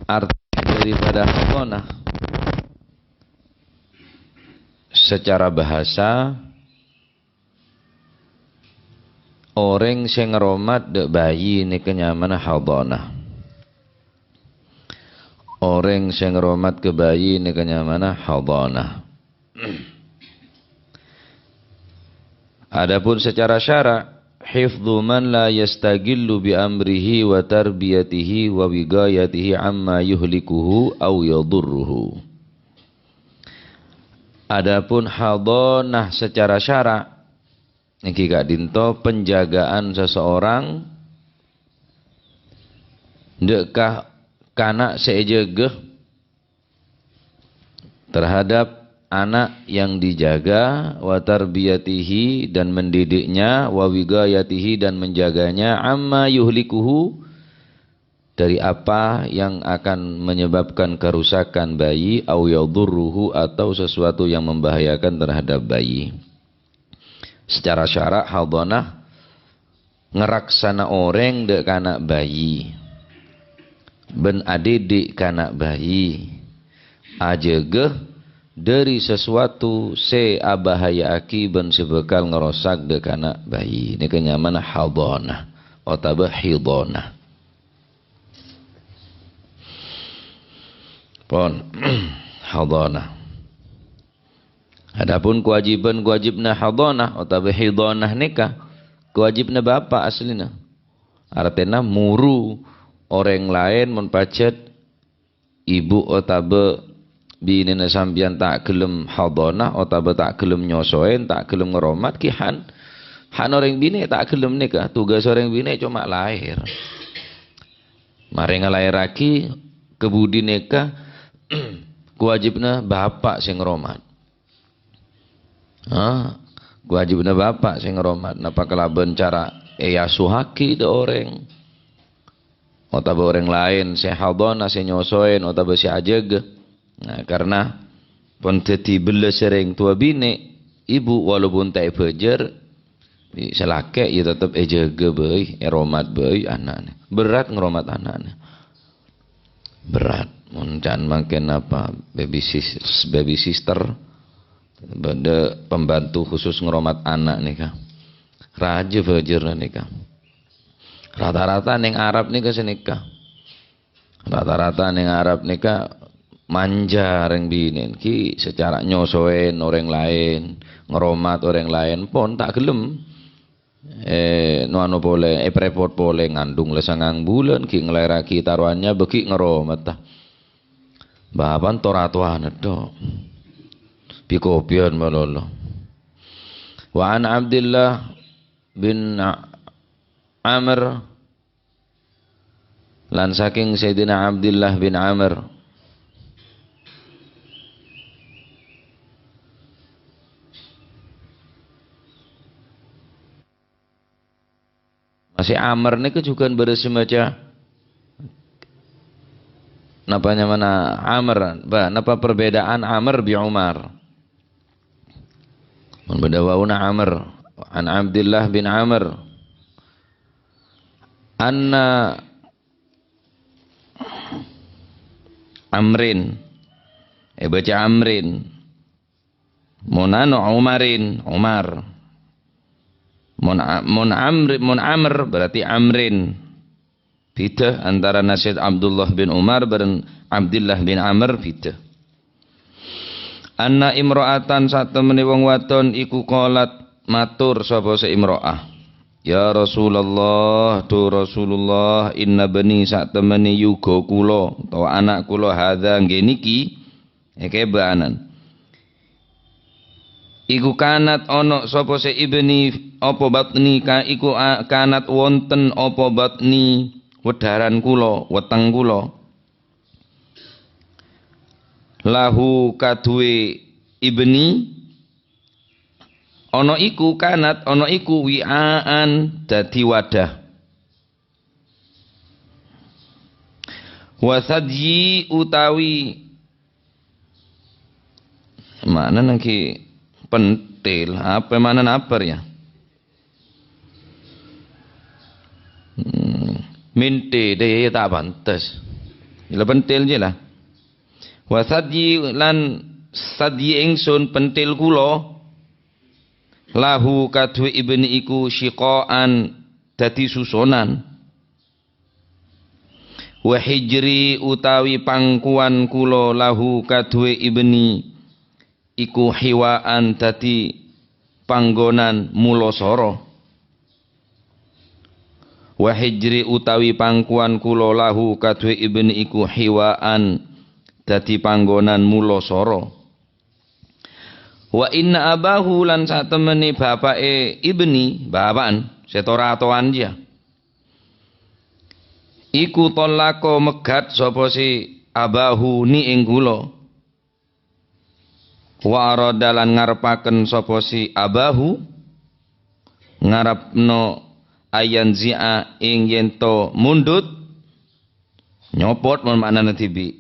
Arti daripada hadanah secara bahasa orang sing ngeromat dek bayi ni kenyamanan hadanah. Orang sing ngeromat ke bayi ni kenyamanan hadanah. Adapun secara syara' hifdzu man la yastagillu bi amrihi wa tarbiyatihi wa wigayatihi amma yuhlikuhu aw yadurruhu. Adapun hadanah secara syara' niki gak dinto penjagaan seseorang dekah kanak seejegeh terhadap anak yang dijaga, wa tarbiyatihi dan mendidiknya, wa wigayatihi dan menjaganya, amma yuhlikuhu dari apa yang akan menyebabkan kerusakan bayi, au yadurruhu atau sesuatu yang membahayakan terhadap bayi. Secara syarak hadanah ngeraksana orang dek kanak bayi, ben adidik kanak bayi, ajegeh dari sesuatu se abahaya aki ben sebekal ngerosak dek anak bayi. Ini kenyamanan hadanah atau hidanah. Pon hadanah. Adapun kewajiban hadanah atau hidanah nikah, kewajibna bapa aslina. Artinya muru orang lain menpacet ibu atau binina sambian tak gelem hadanah atau tak gelem nyosoen, tak gelem ngeromat ki han orang bini tak gelem nikah. Tugas orang bini cuma lahir. Mari ngalair lagi kebudi nikah kewajibna bapak sing ngeromat. Kewajibna bapak sing ngeromat. Napa kelaban cara yasuhaki de orang atau orang lain si hadanah si nyosoen atau si ajeg. Nah, karena pun teti bela sering tua bini ibu walaupun tak bejer selake ya tetap jaga bayi eromat bayi anaknya. Berat ngeromat anaknya, berat. Jangan makin apa baby sister pada pembantu khusus ngeromat anak nikah raja bejer nikah. Rata-rata neng Arab nikah senikah, rata-rata neng Arab nikah manja reng binin ki secara nyosoen orang lain, ngeromat orang lain pun tak gelem. Nuano boleh prepot boleh ngandung lesangang bulan ki ngelairaki taruhannya beki ngeromat tah. Bapan toratuan itu pikopian malolo. Wa an Abdullah bin Amr lan saking Sayyidina Abdullah bin Amr masih Amr niku juga bersemaja napanya mana Amr napa perbedaan Amr bi Umar berbeda wauna Amr an Abdullah bin Amr anna Amrin baca Amrin munano Umarin Umar mun Amr berarti Amrin. Beda antara nasihat Abdullah bin Umar dan Abdullah bin Amr beda. Anna imra'atan satemene wong wadon iku qalat matur sapa se imra'ah. Ya Rasulullah, tu Rasulullah, inna bani satemene yuga kula utawa anak kula hadza ngeniki kebanan. Iku kanat ono sapa se ibni apa batni ka iku kanat wonten apa batni wedaran kula weteng kula lahu kaduwe ibni ana iku kanat ana iku wi'aan dadi wadah wasadji utawi mana nangki pentil apa mana napar ya minti deh tak pantas Ila pentil je lah. Wa sadyi lan sadyi ingsun pentil kula lahu kadue ibni iku syiqaan dadi susunan. Wa hijri utawi pangkuan kula lahu kadue ibni iku hiwaan dadi panggonan mulasara. Wa hijri utawi pangkuan kula lahu kadue ibni iku hiwaan dadi panggonan mulasara. Wa inna abahu lan satemene bapake ibni bapan setora atoan dia iku tolako megat sapa si abahu ni ing kula. Wa arada lan ngarepaken sapa si abahu ngarepno ayan zia ing yento mundut nyopot mon maknane tibi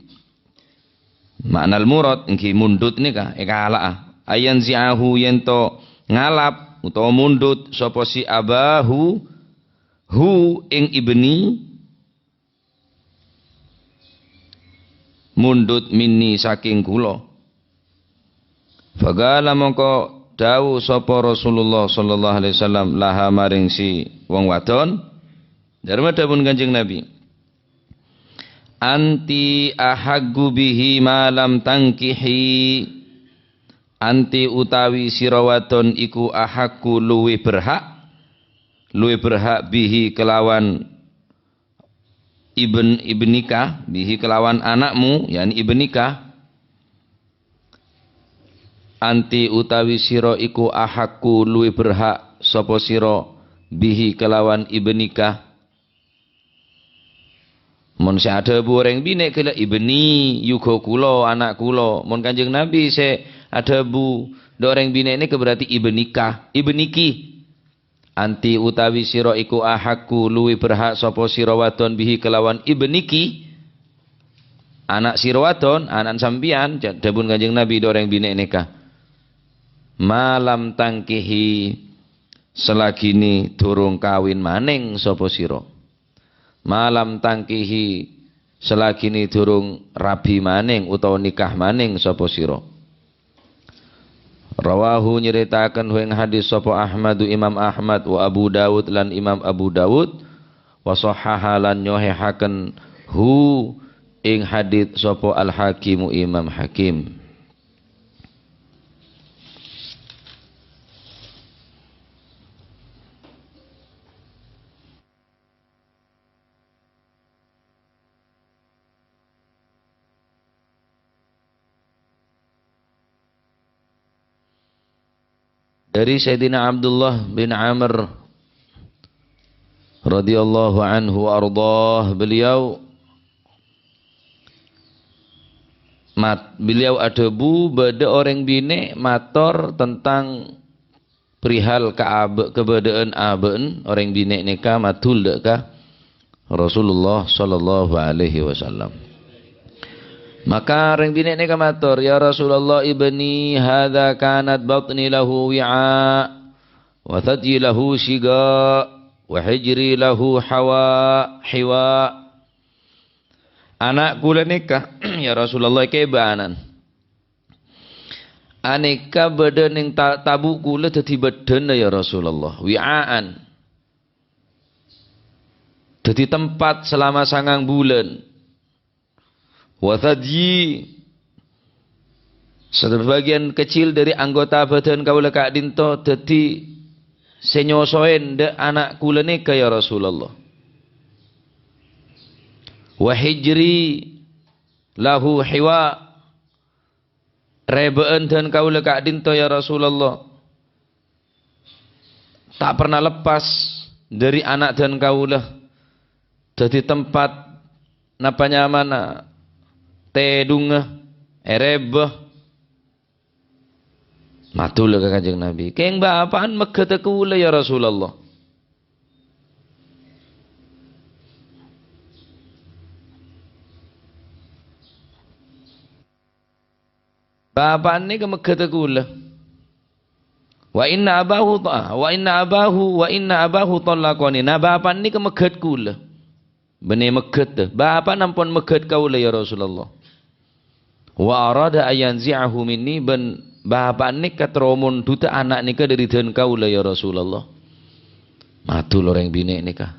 maknal murad nggih mundut nika ekala ayan ziahu yento ngalap utawa mundut sapa si abahu hu ing ibni mundut minni saking kula. Fagala mongko dawuh sapa Rasulullah sallallahu alaihi wasallam laha maring si wong wadon darma dawuh Kanjeng Nabi anti ahaggu bihi malam tangkihi anti utawi sira wadon iku ahakku luwih berhak bihi kelawan ibnika bihi kelawan anakmu yani ibnika anti utawi sira iku ahakku luwih berhak sapa sira bihi kelawan ibnika mun se ada boreng bine kala ibni yuga kula anak kula mun Kanjeng Nabi se ada bu doreng bine ini berarti ibnika ibniki anti utawi sira iku ahakku luwih berhak sapa sira wadon bihi kelawan ibniki anak sira wadon anak sampeyan dawuh Kanjeng Nabi doreng bine nikah malam tangkihi selagini durung kawin maning sapa sira malam tangkihi selagini durung rabi maning utawa nikah maning sapa sira. Rawahu nyeritaken ing hadis sapa Ahmadu Imam Ahmad wa Abu Dawud lan Imam Abu Dawud wa sahaha lan nyohehaken hu ing hadis sapa Al Hakim Imam Hakim. Dari Sayyidina Abdullah bin Amr radhiyallahu anhu ardhah beliau ada bu bada orang bine mator tentang perihal keberadaan aben orang bine nikah matul dekah Rasulullah sallallahu alaihi wasallam. Maka orang bini ini kamator, ya Rasulullah ibni hadha kanat batni lahu wi'a wa thadyi lahu shiga wa hijri lahu hiwa. Anak kula nikah ya Rasulullah kebanan. Aneka badan yang tabu kula dadi badan ya Rasulullah wi'aan. Dadi tempat selama 9 bulan. Wathadji sebagian kecil dari anggota badan kaula Kak Dinto dadi senyosoen de anak kula nika ya Rasulullah. Wa hijri lahu hiwa rebeen dan kaula Kak Dinto ya Rasulullah. Tak pernah lepas dari anak dan kaula dadi tempat napa nyamana tedunga erebah matul ke Kanjeng Nabi keng bapaan megete kula ya Rasulullah. Bapaan ni megete kula wa inna abahu talaqani nah bapaan ni meget kula Bene meget, bapak nampun meget kaula ya Rasulullah. Wa arada ayanzi'ahu minni ben bapak nika tromun duta anak nika dari den kaula ya Rasulullah. Matul orang bini nika.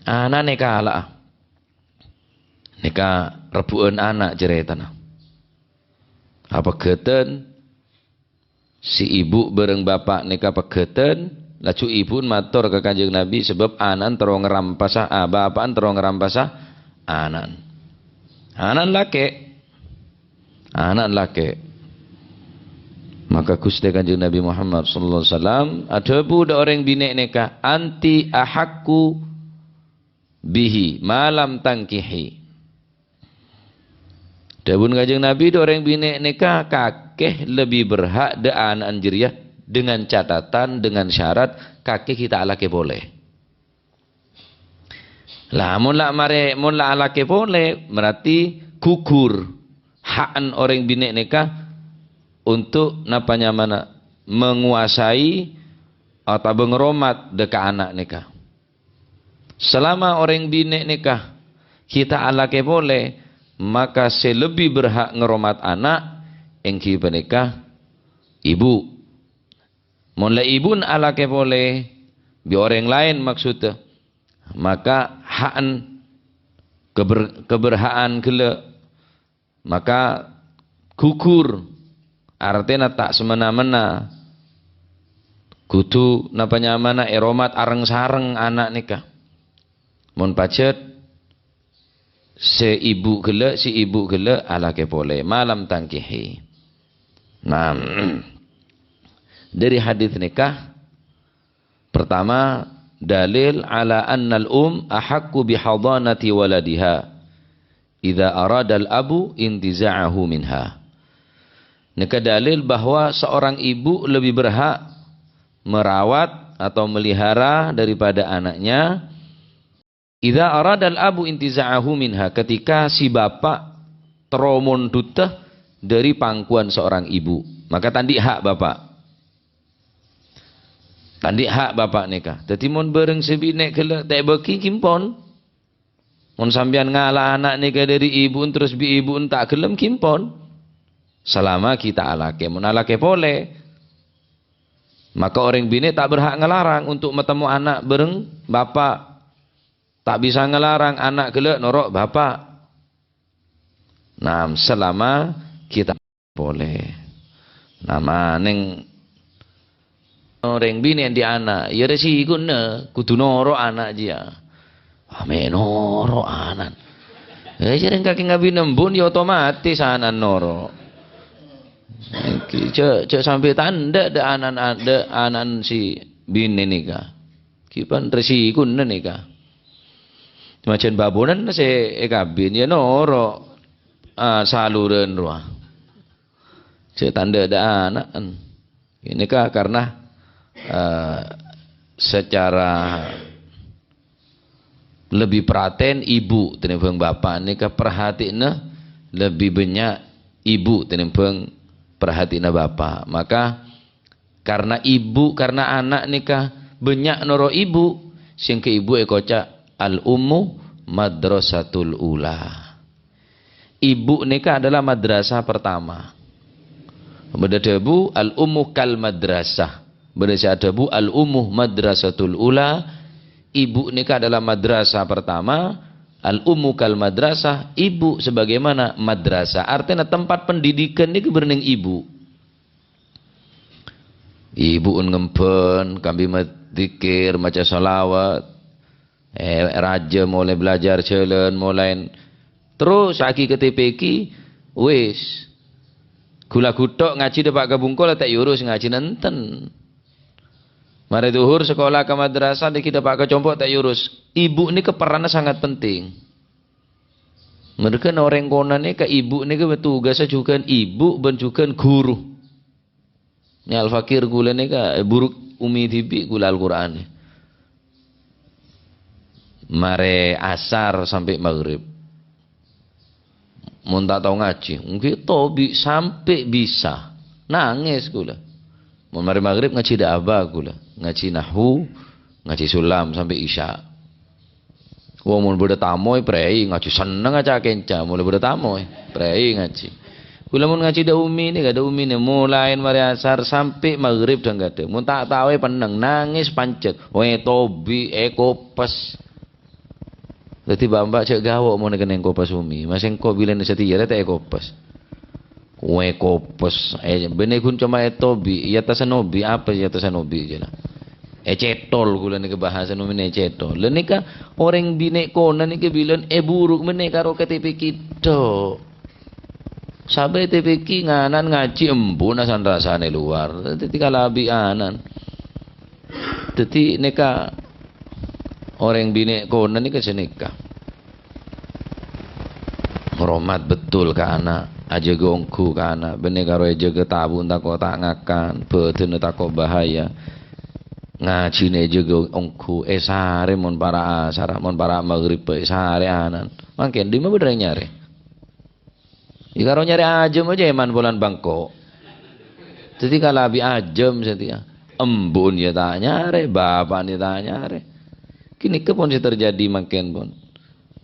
Anak nika ala. Nika rebuan anak ceritana. Apa geten si ibu bareng bapak nika pegeten, laju ibu matur ke Kanjeng Nabi sebab anan terong ngerampasa, bapak terong ngerampasa anan. Anan laki. Maka Gusti Kanjeng Nabi Muhammad sallallahu alaihi wasallam ada budak orang bini nika anti ahakku bihi malam tangkihi. Dawun Kanjeng Nabi orang bini nikah kakeh lebih berhak de anak anjiriah dengan catatan dengan syarat kakeh kita alake boleh. Lah mun la alake boleh berarti gugur hakan orang bini nikah untuk napanya mana menguasai atau mengeromat deka anak nikah. Selama orang bini nikah kita alake boleh, maka selebih berhak ngeromat anak engki penikah ibu. Mulai ibu alake boleh bi orang lain maksudnya, maka hakan keberhaan gele maka gugur artinya tak semena-mena kudu napanya mana eromat areng sareng anak nikah. Mun pacet si ibu gele alake boleh malam tangkihi. Nah, dari hadis nikah pertama dalil ala annal ahaqqu bihadanati waladiha idza arada al abu intiza'ahu minha. Nikah dalil bahwa seorang ibu lebih berhak merawat atau melihara daripada anaknya idza aradal abu intiza'ahu minha, ketika si bapak teromon duteh dari pangkuan seorang ibu, maka tandi hak bapak nikah. Dadi mun bareng sebinek gele tak beki kimpon. Mun sampean ngalah anak nikah dari ibu terus bi ibu tak gelem kimpon. Selama kita alake, mun alake boleh. Maka orang bini tak berhak ngelarang untuk bertemu anak bareng bapak. Tak bisa ngelarang anak gelek norok bapak. Nah, selama kita boleh. Nama neng orang bini yang di anak, ya resi guna kudu norok anak dia. Ame norok anak. Jadi kaki ngabi nembun ya otomatis anak norok. Cek sampai tanda ada anak si bini nikah. Kipan resi guna nikah. Macam babonan se ekabin ya noro saluran ruah. Se tanda ada anak. Ini kah karena secara lebih perhatian ibu tinimbang bapak ini kah perhatiannya lebih banyak ibu tinimbang perhatiannya bapak. Maka karena anak nikah banyak noro ibu sing ke ibu ekocak al-ummu madrasatul ula. Ibu nikah adalah madrasah pertama. Berdebu al-ummu kal madrasah. Berdebu al-ummu madrasatul ula. Ibu nikah adalah madrasah pertama. Al-ummu kal madrasah. Ibu sebagaimana madrasah. Artinya tempat pendidikan ini keberning ibu. Ibu ngempen, kami dzikir, maca salawat. Raja mulai belajar jalan mulai terus aki ke TPK wis gula gutok ngaji depak kabungkul tak yurus ngaji nenten mari duhur sekolah ke madrasah deki depak ke compok tak yurus. Ibu ini keperannya sangat penting. Mereka orang konan ini ke ibu ini ke tugasnya juga ibu dan juga guru. Ini al-fakir gula ini ke buruk umi tibi gula Al-Quran ini. Mare asar sampai maghrib. Mun tak tahu ngaji, mungkin tobi sampai bisa nangis gula. Mun mare maghrib ngaji dak apa gula, ngaji nahwu, ngaji sulam sampai isya. Wong mun beda tamoy prei ngaji seneng aja kenca mulai beda tamoy prei ngaji. Kula mun ngaji da umi ni gak ada umi ni mulai mari asar sampai maghrib dah gak ada. Mun tak tahu peneng nangis pancet. Weh tobi ekopes. Jadi bamba cek gawok mau negen ekopes umi. Masing ko bilen setia tak ekopes. Weh kopes. Bener kun cuma tobi. Ya tasanobi apa ya tasanobi je lah. Cetol kula ni bahasa umi ni cetol. Lain ka orang bine kona ni ke bilen buruk menek karo KTP kita. Sabai TPK nganan ngaji embun asan rasane luar. Jadi kalabi anan. Jadi neka orang bine kona ni kesenika. Hormat betul ke anak. Aja gongku ke anak. Bener karo aja ke tabun tako tak ngakan. Betul tako bahaya. Ngaji ni aja gongku. Sare mon para asar. Mon para maghrib. Sare anan. Makin di mana bener nyari. Kalau nyari ajem aja eman bulan bangko. Jadi kalau abi ajem setia, embun ya tak nyari, bapak ni tak nyari. Kini kepon terjadi makin pun.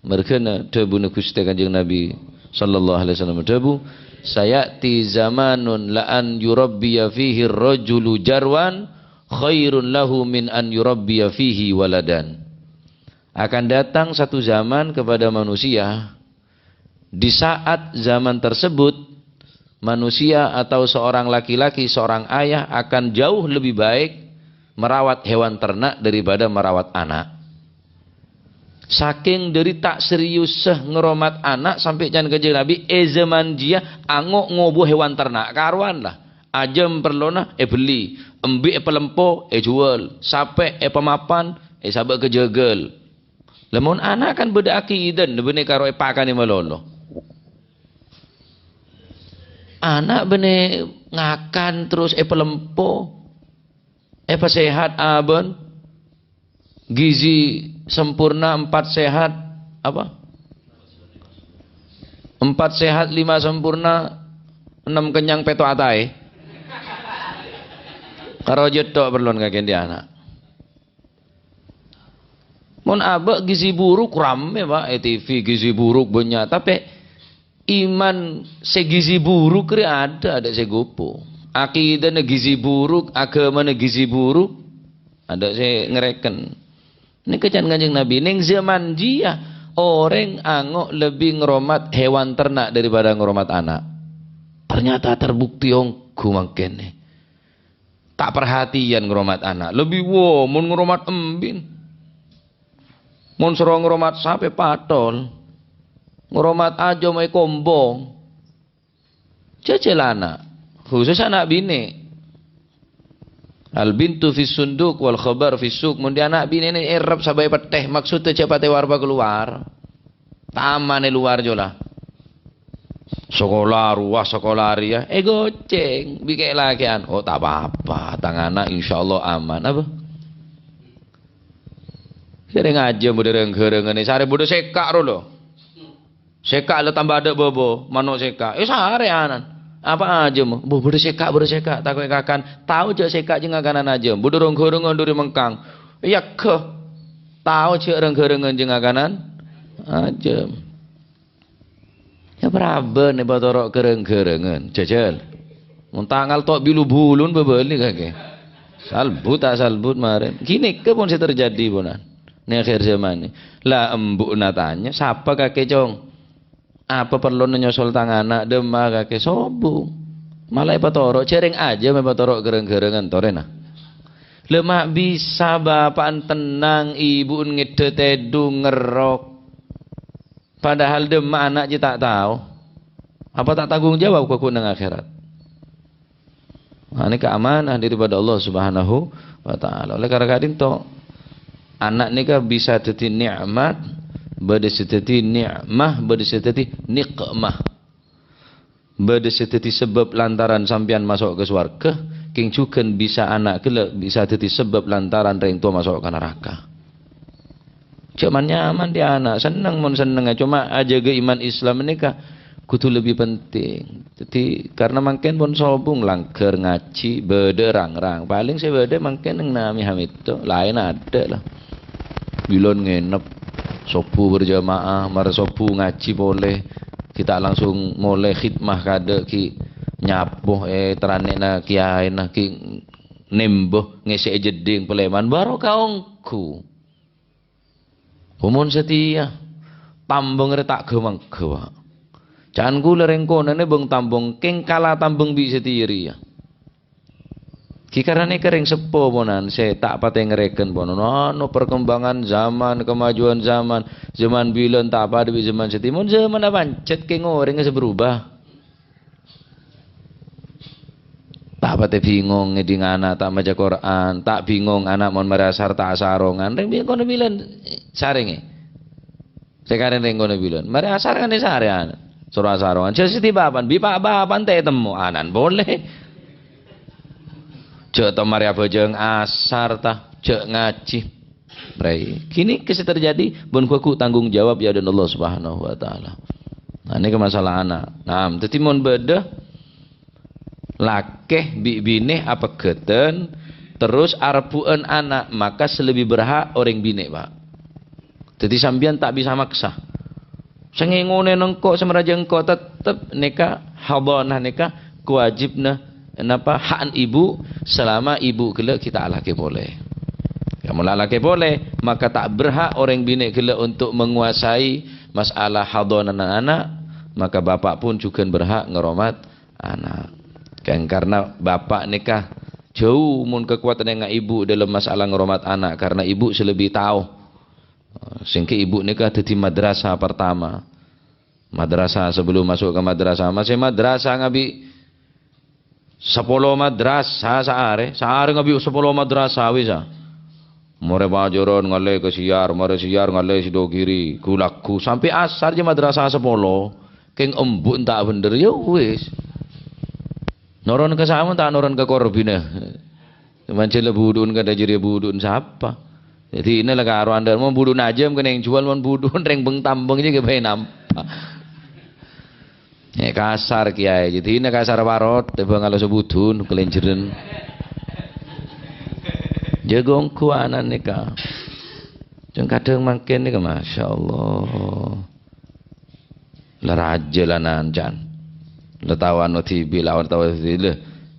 Mereka debu nukuste kanjeng Nabi sallallahu alaihi wasallam debu. Sayati zamanun la an yurabbiya fihi rajulu jarwan khairun lahu min an yurabbiya fihi waladan. Akan datang satu zaman kepada manusia. Di saat zaman tersebut manusia atau seorang laki-laki, seorang ayah akan jauh lebih baik merawat hewan ternak daripada merawat anak. Saking dari tak serius ngeromat anak sampai jangan kerja Nabi zaman dia angok ngobo hewan ternak karuan lah. Ajem perlona beli, embi pelempo jual, sampai pemapan sabak kejegel. Lemon anak kan beda akidan bener karo pakan malolo. Anak bener ngakan terus pelempo sehat aben gizi sempurna 4 sehat apa 4 sehat 5 sempurna 6 kenyang peto atai karo jetok perlon kakek dia anak mon abek gizi buruk rame pak TV gizi buruk banyak tapi iman segizi buruk ada segopo. Akidah gizi buruk, agama gizi buruk ada saya ngereken. Ini kejan kanjeng Nabi. Ning zaman dia orang angok lebih ngeromat hewan ternak daripada ngeromat anak. Ternyata terbukti ongku makin nih. Tak perhatian ngeromat anak. Lebih mun ngeromat embin. Mun serong ngeromat sape patol. Ngoromat aja mai kombong cecel anak khusus anak bini al bintu fis sunduk wal khabar fis suk mun di anak bini ini erep sabai peteh maksudnya cepat warba keluar taman luar jola sekolah ruah sekolah ria goceng bikin lakian oh tak apa-apa tang anak insyaallah aman apa sering aja modereng-gerengan ini sare bodoh sekak lo seka le tambah ada bobo manuk seka sare anan apa aja mo bodo seka takut kakan tahu je seka jeung ngakanan aja bodo rong-gorengan duri mengkang iya ke tahu je rong-gorengan jeung ngakanan aja ya praben ne batorok gereng-gerengan jajal mun tanggal tok bilu-bulun bebeli kake salbut maren gini ke pun terjadi bonan ni akhir zaman ni lah embuk natanya siapa kakek cong apa perlu nyosol tangan demah kake sobu malah patoro cering aja me patoro gereng-gerengan torena lemak bisa bapak tenang ibu ngede tedu ngerok padahal demah anak je tak tahu apa tak tanggung jawab ku nang akhirat ini keamanan daripada Allah Subhanahu wa taala oleh karena kadin to anak nikah bisa jadi nikmat berdasarkan ni'mah berdasarkan nikmah berdasarkan sebab lantaran sampian masuk ke surga king juga bisa anak kelak bisa jadi sebab lantaran ring tua masuk ke neraka cuman nyaman dia anak seneng cuma aja ke iman Islam ini kah kudu lebih penting jadi karena makin pun sobung langker ngaji bederang-rang paling saya bede makin yang nami hamid lain ada lah bilon ngenep sopu berjamaah, mari sopu ngaji boleh. Kita langsung mulai khidmah kada ki nyapuh teranena kiai nah ki nemboh ngese jeding peleman baru kaungku. Umun setia tambung retak gewang gewa. Jangan gula rengkonane beng tambung keng kala tambung bi setiri ya. Ki karane kering sepo ponan saya tak pate ngereken ponan no perkembangan zaman kemajuan zaman bilen tak apa di zaman setimun zaman apa cet keng orang berubah tak pate bingung ngeding anak tak maca Quran tak bingung anak mon merasar tak sarongan reng kono bilen sarenge sekarang reng kono bilen merasar kan sarean surah sarongan sesti bapan bi pak bapan teh temu anan boleh. Cek tomar ya bojeng asar tah cek ngaji brai kini kisah terjadi bon kuku tanggung jawab ya dan Allah Subhanahu wa taala. Nah ini ke masalah anak nah tetimun beda lakeh bine apa geten terus arpuan anak maka selebih berhak orang bine pak jadi sambian tak bisa maksa sengengone nengkok semeraja engkau tetep neka hadanah neka kewajibna kenapa hak ibu selama ibu gelak kita alake boleh. Kamu alake boleh maka tak berhak orang bini gelak untuk menguasai masalah hadanah anak maka bapak pun juga berhak ngeromat anak. Kan karena bapak nikah jauh mun kekuatan dengan ibu dalam masalah ngeromat anak karena ibu selebih tahu. Sehingga ibu nikah di madrasah pertama. Madrasah sebelum masuk ke madrasah masih madrasah ngabi 10 madrasah saare ngabi 10 madrasah wisa. More bajoron ngale ke siar, more siar ngale sido kiri, gulaku sampai asar je madrasah 10. Keng embuk tak bener ya wis. Noron ke sama tak noron ke korbina. Mancele budun kada jiri budun siapa. Jadi ini lah karo anda mau budun aja mungkin yang jual mau budun reng beng tambeng je ke bae nampak. Kasar kiai jadi ini kasar warot tapi kalau sebutun kelenjeren jagongku anak nikah jangan kadang makin nih masya Allah leraja lah nanjan letawan TV lawan tawa TV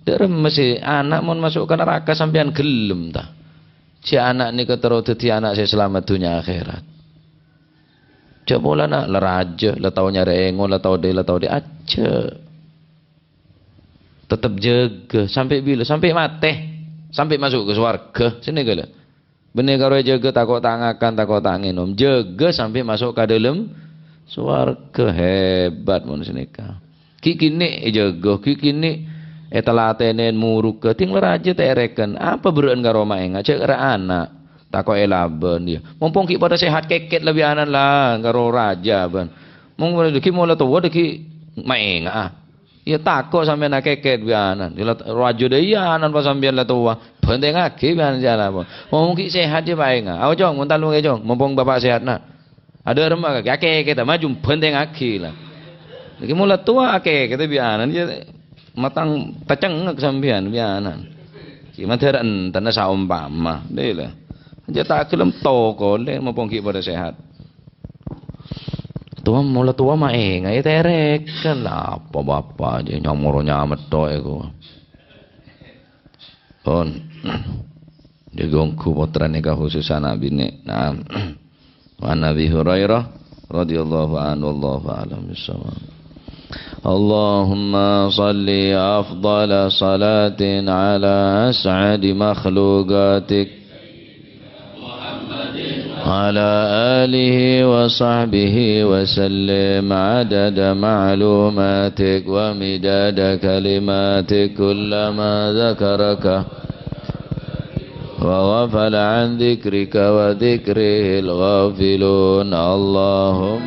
derem masih anak mau masuk ke neraka sampean gelem dah si anak nikah terus jadi anak saya selamat dunia akhirat. Coba lah nak leraja, lah tahu nyari engon, lah tahu dia aja. Tetap jaga sampai bila, sampai mati, sampai masuk ke surga. Sini gala. Bener karo jaga takut tangakan, takut tanginum. Jaga sampai masuk ke dalam surga hebat mun senika. Kikini jaga, kikini etalatenen muruk ke ting leraja tereken. Apa bereun karo maenga cek anak. Takut elaban dia. Mumpung ki pada sehat keket lebih anan lah karo raja ban. Mung deki mola tua deki maeng ah. Ya takut sampai nak keket bianan. Dia raja dia ya anan pas sampai la tua. Penting ake bianan jalan. Mumpung ki sehat je maeng ah. Aw jong muntal lu jong. Mumpung bapak sehat nak. Ada remah kake kita maju penting ake lah. Deki mola tua ake kita bianan dia matang tacengek sampean bianan. Ki materan tanah saumpama. Deh lah. Dia tak kelem toko le mempongki pada sehat. Tua mula tua maeng ai terek kan apa bapak je nyamur nyamet tok iku. On. Dia gongku putra nikah khusus anak bini. Nah. Wa Nabi Hurairah radhiyallahu anhu wallahu a'lam bissawab. Allahumma salli afdala salatin ala as'adi makhluqatik على آله وصحبه وسلم عدد معلوماتك ومداد كلماتك كلما ذكرك وغفل عن ذكرك وذكره الغافلون اللهم